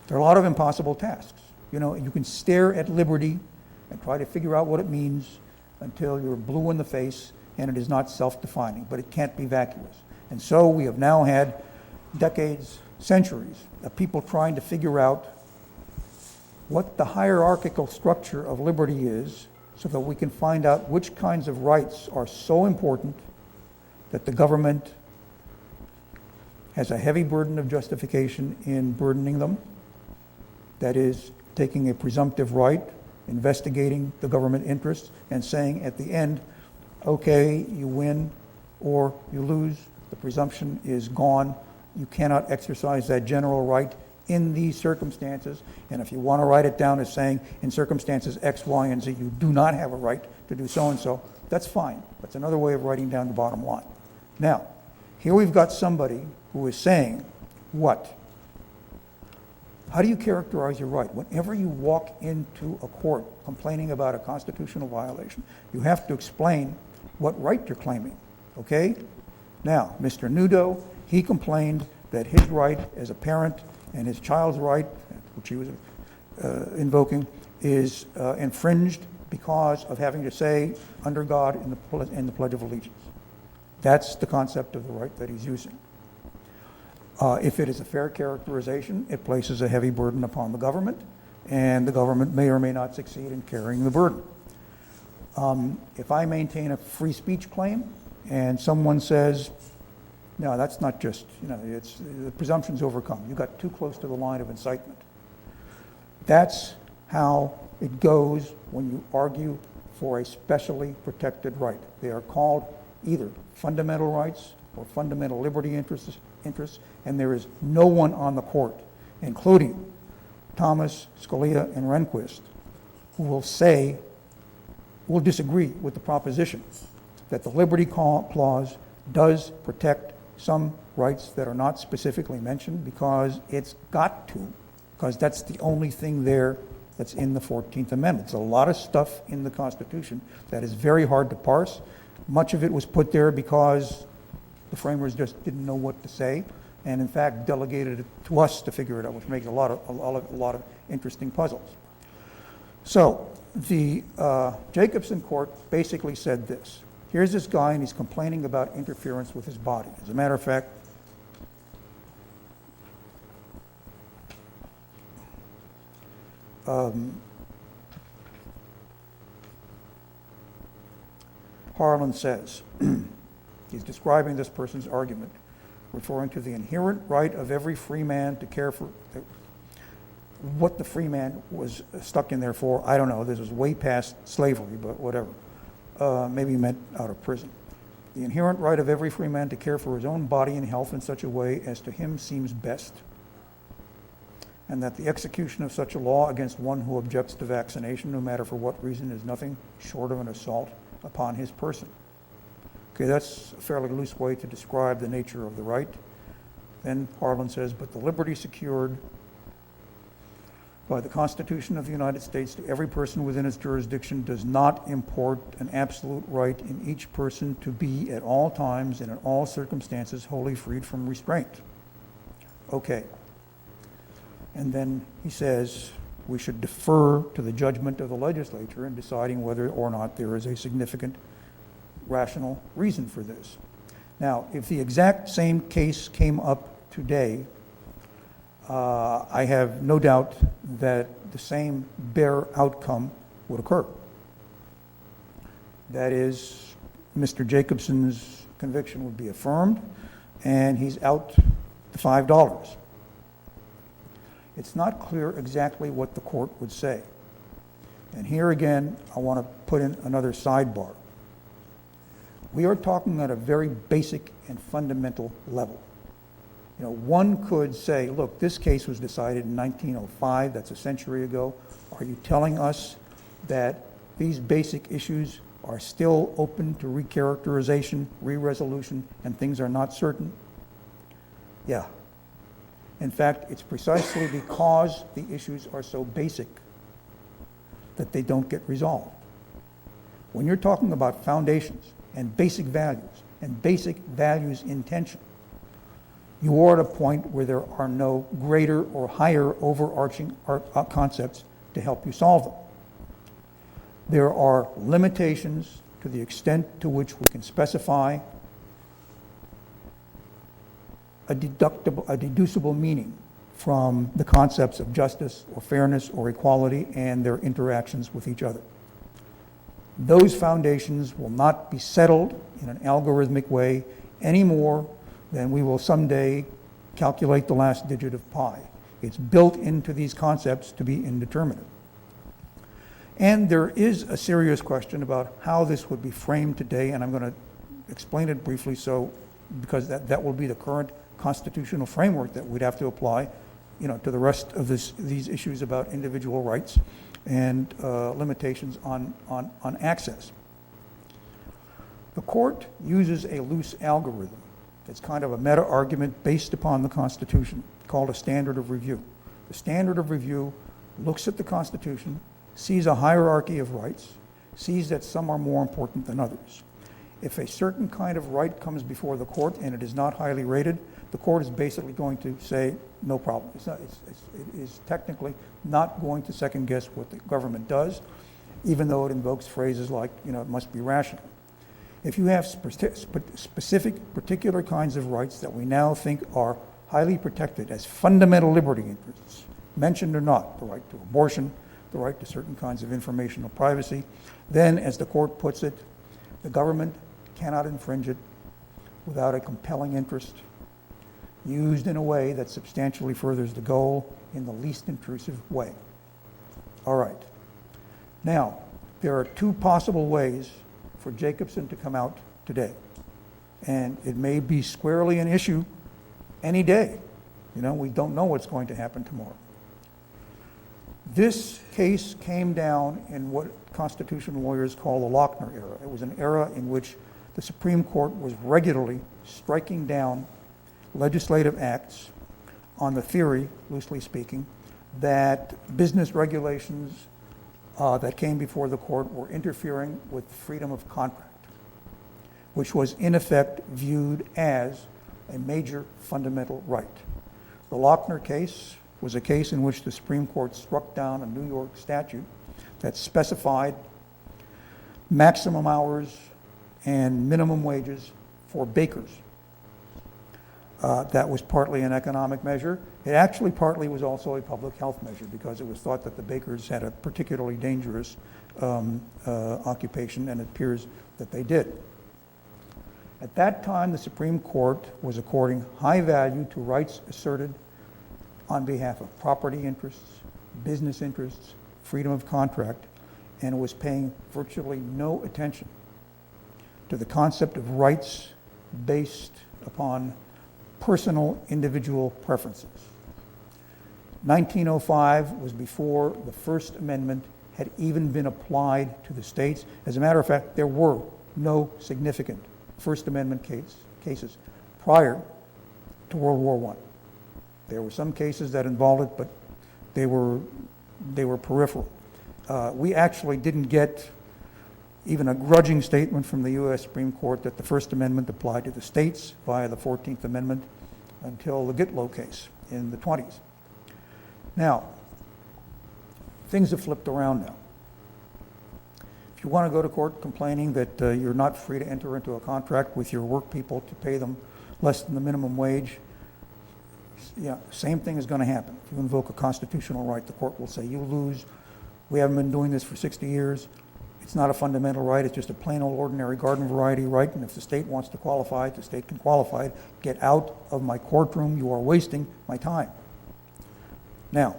There are a lot of impossible tasks. You know, you can stare at liberty and try to figure out what it means until you're blue in the face and it is not self-defining, but it can't be vacuous. And so we have now had decades, centuries of people trying to figure out what the hierarchical structure of liberty is so that we can find out which kinds of rights are so important that the government has a heavy burden of justification in burdening them. That is, taking a presumptive right, investigating the government interests, and saying at the end, okay, you win or you lose, the presumption is gone. You cannot exercise that general right in these circumstances, and if you want to write it down as saying in circumstances X, Y, and Z, you do not have a right to do so and so, that's fine. That's another way of writing down the bottom line. Now, here we've got somebody who is saying what? How do you characterize your right? Whenever you walk into a court complaining about a constitutional violation, you have to explain what right you're claiming, okay? Now, Mr. Nudo, he complained that his right as a parent and his child's right, which he was invoking, is infringed because of having to say, under God, in the Pledge of Allegiance. That's the concept of the right that he's using. If it is a fair characterization, it places a heavy burden upon the government, and the government may or may not succeed in carrying the burden. If I maintain a free speech claim, and someone says, no, that's not just, you know, it's the presumption's overcome. You got too close to the line of incitement. That's how it goes when you argue for a specially protected right. They are called either fundamental rights or fundamental liberty interests, and there is no one on the court, including Thomas, Scalia, and Rehnquist, who will disagree with the proposition that the Liberty Clause does protect some rights that are not specifically mentioned because it's got to, because that's the only thing there that's in the 14th Amendment. There's a lot of stuff in the Constitution that is very hard to parse. Much of it was put there because the framers just didn't know what to say, and in fact delegated it to us to figure it out, which makes a lot of interesting puzzles. So the Jacobson court basically said this. Here's this guy, and he's complaining about interference with his body. As a matter of fact, Harlan says, he's describing this person's argument, referring to the inherent right of every free man to care for, what the free man was stuck in there for, I don't know. This was way past slavery, but whatever. Maybe he meant out of prison. The inherent right of every free man to care for his own body and health in such a way as to him seems best, and that the execution of such a law against one who objects to vaccination, no matter for what reason, is nothing short of an assault upon his person. Okay, that's a fairly loose way to describe the nature of the right. Then Harlan says, but the liberty secured by the Constitution of the United States to every person within its jurisdiction does not import an absolute right in each person to be at all times and in all circumstances wholly freed from restraint. Okay. And then he says we should defer to the judgment of the legislature in deciding whether or not there is a significant rational reason for this. Now, if the exact same case came up today, I have no doubt that the same bare outcome would occur. That is, Mr. Jacobson's conviction would be affirmed, and he's out the $5. It's not clear exactly what the court would say. And here again, I want to put in another sidebar. We are talking at a very basic and fundamental level. One could say, look, this case was decided in 1905, that's a century ago. Are you telling us that these basic issues are still open to recharacterization, re-resolution, and things are not certain? Yeah. In fact, it's precisely because the issues are so basic that they don't get resolved. When you're talking about foundations and basic values in tension, you are at a point where there are no greater or higher overarching concepts to help you solve them. There are limitations to the extent to which we can specify a deducible meaning from the concepts of justice or fairness or equality and their interactions with each other. Those foundations will not be settled in an algorithmic way any more than we will someday calculate the last digit of pi. It's built into these concepts to be indeterminate. And there is a serious question about how this would be framed today, and I'm going to explain it briefly because that will be the current constitutional framework that we'd have to apply to the rest of these issues about individual rights and limitations on access. The court uses a loose algorithm. It's kind of a meta-argument based upon the Constitution called a standard of review. The standard of review looks at the Constitution, sees a hierarchy of rights, sees that some are more important than others. If a certain kind of right comes before the court and it is not highly rated, the court is basically going to say, no problem. It is technically not going to second guess what the government does, even though it invokes phrases like, it must be rational. If you have specific, particular kinds of rights that we now think are highly protected as fundamental liberty interests, mentioned or not, the right to abortion, the right to certain kinds of informational privacy, then, as the court puts it, the government cannot infringe it without a compelling interest used in a way that substantially furthers the goal in the least intrusive way. All right. Now, there are two possible ways for Jacobson to come out today. And it may be squarely an issue any day. We don't know what's going to happen tomorrow. This case came down in what constitutional lawyers call the Lochner era. It was an era in which the Supreme Court was regularly striking down legislative acts on the theory, loosely speaking, that business regulations that came before the court were interfering with freedom of contract, which was in effect viewed as a major fundamental right. The Lochner case was a case in which the Supreme Court struck down a New York statute that specified maximum hours and minimum wages for bakers. That was partly an economic measure. It actually partly was also a public health measure because it was thought that the bakers had a particularly dangerous occupation, and it appears that they did. At that time, the Supreme Court was according high value to rights asserted on behalf of property interests, business interests, freedom of contract, and was paying virtually no attention to the concept of rights based upon personal individual preferences. 1905 was before the First Amendment had even been applied to the states. As a matter of fact, there were no significant First Amendment cases prior to World War I. There were some cases that involved it, but they were peripheral. We actually didn't get even a grudging statement from the U.S. Supreme Court that the First Amendment applied to the states via the 14th Amendment until the Gitlow case in the 20s. Now, things have flipped around now. If you want to go to court complaining that you're not free to enter into a contract with your work people to pay them less than the minimum wage, same thing is going to happen. If you invoke a constitutional right, the court will say, you lose. We haven't been doing this for 60 years. It's not a fundamental right. It's just a plain old ordinary garden variety right. And if the state wants to qualify it, the state can qualify it. Get out of my courtroom. You are wasting my time. Now,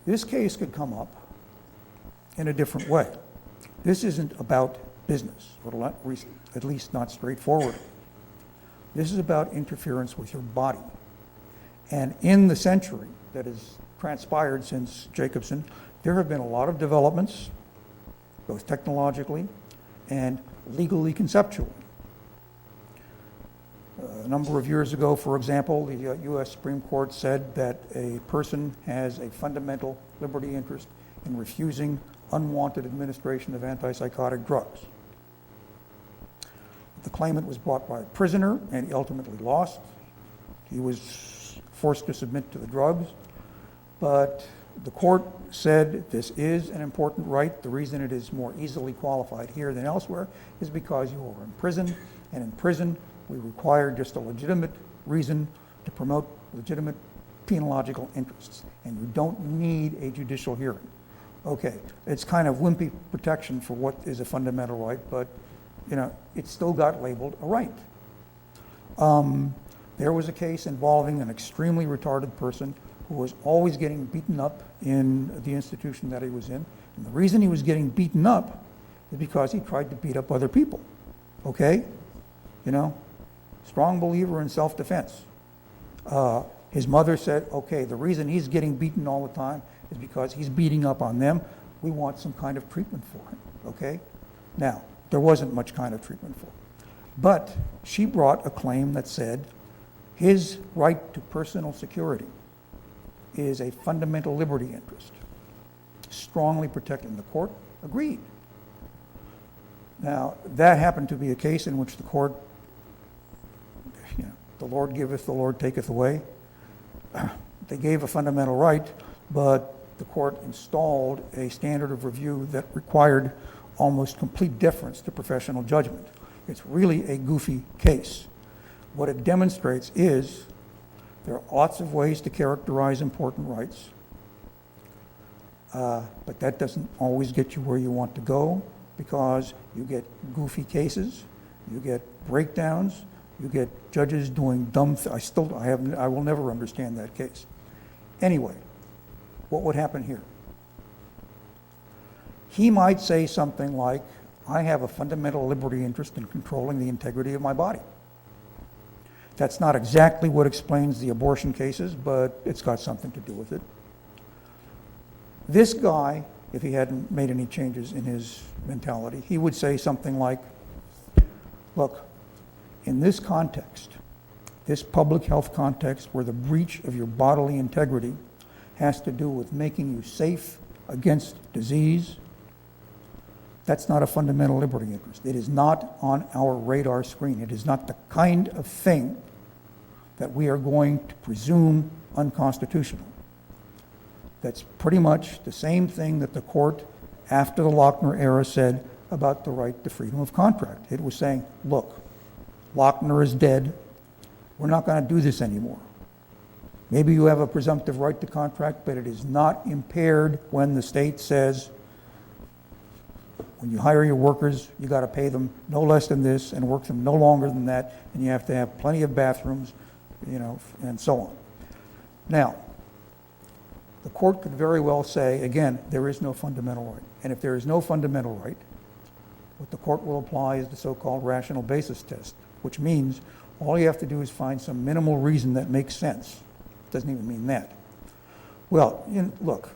this case could come up in a different way. This isn't about business, or at least not straightforward. This is about interference with your body. And in the century that has transpired since Jacobson, there have been a lot of developments, both technologically and legally conceptually. A number of years ago, for example, the U.S. Supreme Court said that a person has a fundamental liberty interest in refusing unwanted administration of antipsychotic drugs. The claimant was brought by a prisoner, and he ultimately lost. He was forced to submit to the drugs, but the court said this is an important right. The reason it is more easily qualified here than elsewhere is because you are in prison, and in prison we require just a legitimate reason to promote legitimate penological interests, and you don't need a judicial hearing. Okay, it's kind of wimpy protection for what is a fundamental right, but it still got labeled a right. There was a case involving an extremely retarded person who was always getting beaten up in the institution that he was in. And the reason he was getting beaten up is because he tried to beat up other people. Okay? Strong believer in self-defense. His mother said, okay, the reason he's getting beaten all the time is because he's beating up on them. We want some kind of treatment for him. Okay? Now, there wasn't much kind of treatment for him. But she brought a claim that said his right to personal security is a fundamental liberty interest, strongly protected, and the court agreed. Now, that happened to be a case in which the court, the Lord giveth, the Lord taketh away. They gave a fundamental right, but the court installed a standard of review that required almost complete deference to professional judgment. It's really a goofy case. What it demonstrates is there are lots of ways to characterize important rights, but that doesn't always get you where you want to go, because you get goofy cases, you get breakdowns, you get judges doing dumb things. I will never understand that case. Anyway, what would happen here? He might say something like, I have a fundamental liberty interest in controlling the integrity of my body. That's not exactly what explains the abortion cases, but it's got something to do with it. This guy, if he hadn't made any changes in his mentality, he would say something like, look, in this context, this public health context where the breach of your bodily integrity has to do with making you safe against disease, that's not a fundamental liberty interest. It is not on our radar screen. It is not the kind of thing that we are going to presume unconstitutional. That's pretty much the same thing that the court after the Lochner era said about the right to freedom of contract. It was saying, look, Lochner is dead. We're not going to do this anymore. Maybe you have a presumptive right to contract, but it is not impaired when the state says, when you hire your workers, you got to pay them no less than this and work them no longer than that, and you have to have plenty of bathrooms, and so on. Now, the court could very well say, again, there is no fundamental right. And if there is no fundamental right, what the court will apply is the so-called rational basis test, which means all you have to do is find some minimal reason that makes sense. It doesn't even mean that. Well, look,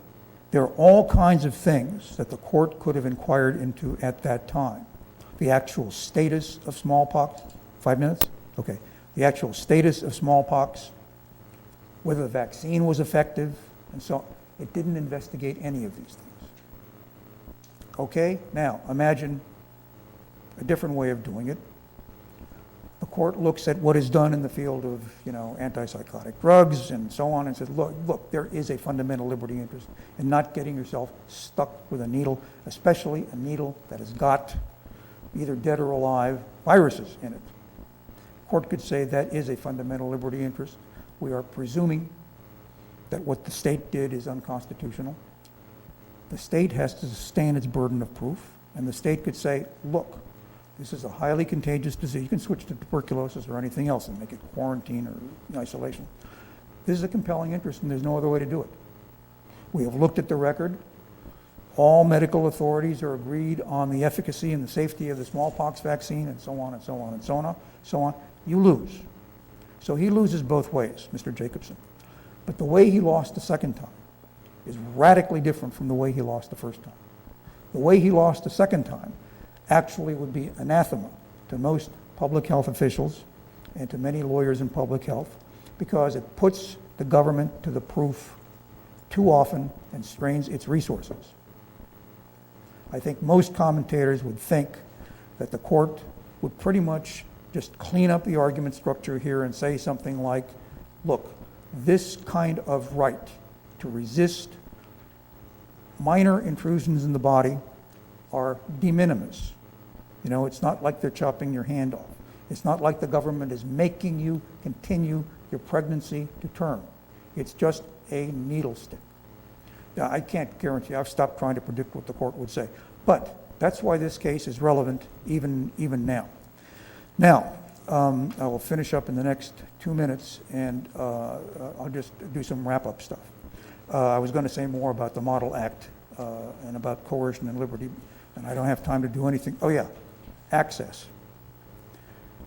there are all kinds of things that the court could have inquired into at that time. The actual status of smallpox, 5 minutes? Okay. The actual status of smallpox, whether the vaccine was effective, and so on. It didn't investigate any of these things. Okay? Now, imagine a different way of doing it. The court looks at what is done in the field of, antipsychotic drugs and so on and says, look, there is a fundamental liberty interest in not getting yourself stuck with a needle, especially a needle that has got either dead or alive viruses in it. The court could say that is a fundamental liberty interest. We are presuming that what the state did is unconstitutional. The state has to sustain its burden of proof, and the state could say, look, this is a highly contagious disease. You can switch to tuberculosis or anything else and make it quarantine or isolation. This is a compelling interest, and there's no other way to do it. We have looked at the record. All medical authorities are agreed on the efficacy and the safety of the smallpox vaccine, and so on and so on and so on. you lose. So he loses both ways, Mr. Jacobson. But the way he lost the second time is radically different from the way he lost the first time. The way he lost the second time actually would be anathema to most public health officials and to many lawyers in public health, because it puts the government to the proof too often and strains its resources. I think most commentators would think that the court would pretty much just clean up the argument structure here and say something like, look, this kind of right to resist minor intrusions in the body are de minimis. You know, it's not like they're chopping your hand off. It's not like the government is making you continue your pregnancy to term. It's just a needle stick. Now, I can't guarantee, I've stopped trying to predict what the court would say, but that's why this case is relevant even now. Now, I will finish up in the next 2 minutes, and I'll just do some wrap-up stuff. I was going to say more about the Model Act and about coercion and liberty, and I don't have time to do anything. Oh yeah, access.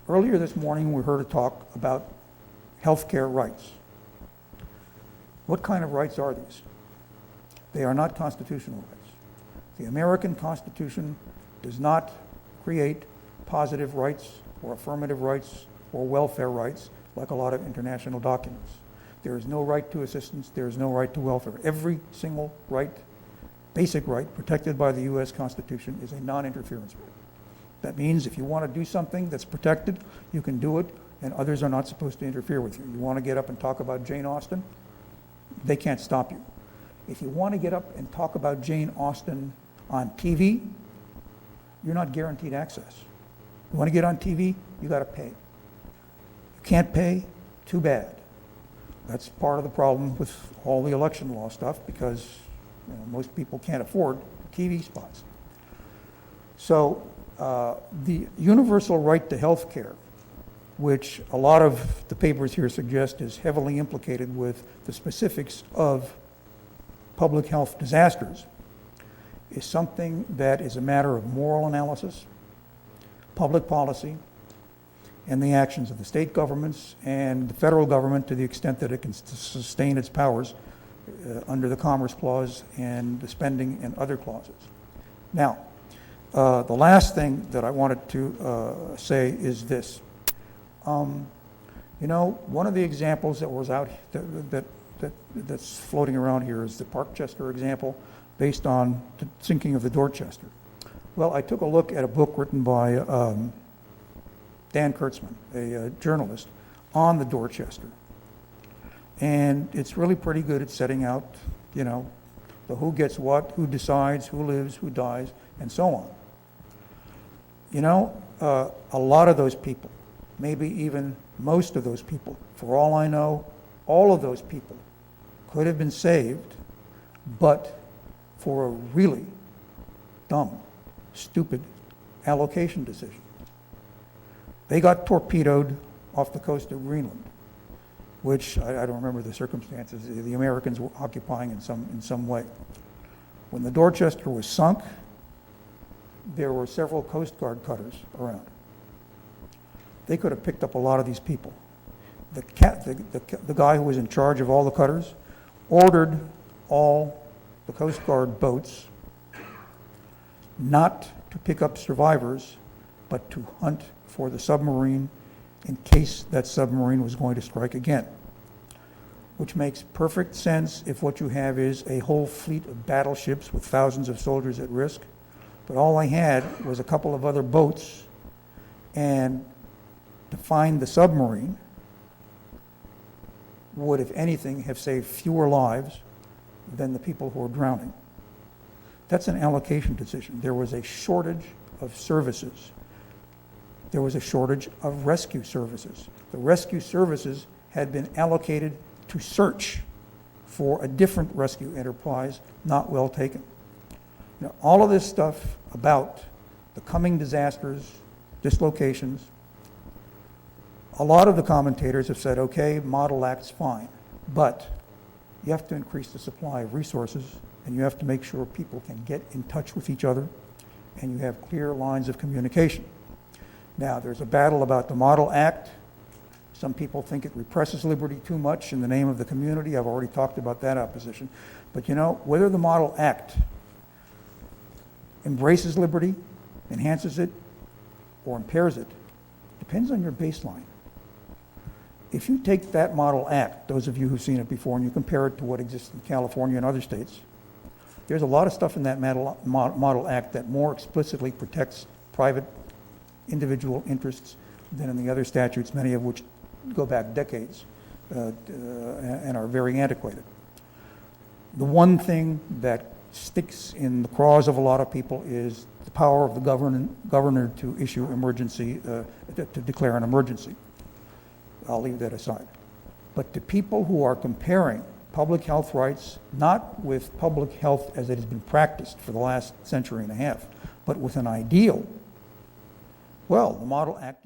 Earlier this morning, we heard a talk about healthcare rights. What kind of rights are these? They are not constitutional rights. The American Constitution does not create positive rights or affirmative rights or welfare rights like a lot of international documents. There is no right to assistance. There is no right to welfare. Every single right, basic right, protected by the U.S. Constitution is a non-interference right. That means if you want to do something that's protected, you can do it, and others are not supposed to interfere with you. You want to get up and talk about Jane Austen? They can't stop you. If you want to get up and talk about Jane Austen on TV, you're not guaranteed access. You want to get on TV, you got to pay. You can't pay, too bad. That's part of the problem with all the election law stuff, because most people can't afford TV spots. So the universal right to health care, which a lot of the papers here suggest is heavily implicated with the specifics of public health disasters, is something that is a matter of moral analysis, public policy, and the actions of the state governments and the federal government to the extent that it can sustain its powers under the Commerce Clause and the spending and other clauses. Now, the last thing that I wanted to say is this. One of the examples that was out that's floating around here is the Parkchester example based on the sinking of the Dorchester. Well, I took a look at a book written by Dan Kurtzman, a journalist, on the Dorchester. And it's really pretty good at setting out, the who gets what, who decides, who lives, who dies, and so on. A lot of those people, maybe even most of those people, for all I know, all of those people could have been saved, but for a really dumb, stupid allocation decision. They got torpedoed off the coast of Greenland, which I don't remember the circumstances, the Americans were occupying in some way. When the Dorchester was sunk, there were several Coast Guard cutters around. They could have picked up a lot of these people. The guy who was in charge of all the cutters ordered all the Coast Guard boats not to pick up survivors, but to hunt for the submarine in case that submarine was going to strike again. Which makes perfect sense if what you have is a whole fleet of battleships with thousands of soldiers at risk. But all I had was a couple of other boats, and to find the submarine would, if anything, have saved fewer lives than the people who are drowning. That's an allocation decision. There was a shortage of services. There was a shortage of rescue services. The rescue services had been allocated to search for a different rescue enterprise, not well taken. All of this stuff about the coming disasters, dislocations, a lot of the commentators have said, okay, Model Act's fine, but you have to increase the supply of resources, and you have to make sure people can get in touch with each other, and you have clear lines of communication. Now, there's a battle about the Model Act Some people think it represses liberty too much in the name of the community. I've already talked about that opposition. But you know, whether the Model Act embraces liberty, enhances it, or impairs it, depends on your baseline. If you take that Model Act, those of you who've seen it before, and you compare it to what exists in California and other states, there's a lot of stuff in that Model Act that more explicitly protects private individual interests than in the other statutes, many of which go back decades and are very antiquated. The one thing that sticks in the craws of a lot of people is the power of the governor to issue emergency, to declare an emergency. I'll leave that aside. But to people who are comparing public health rights not with public health as it has been practiced for the last century and a half, but with an ideal, well, the Model Act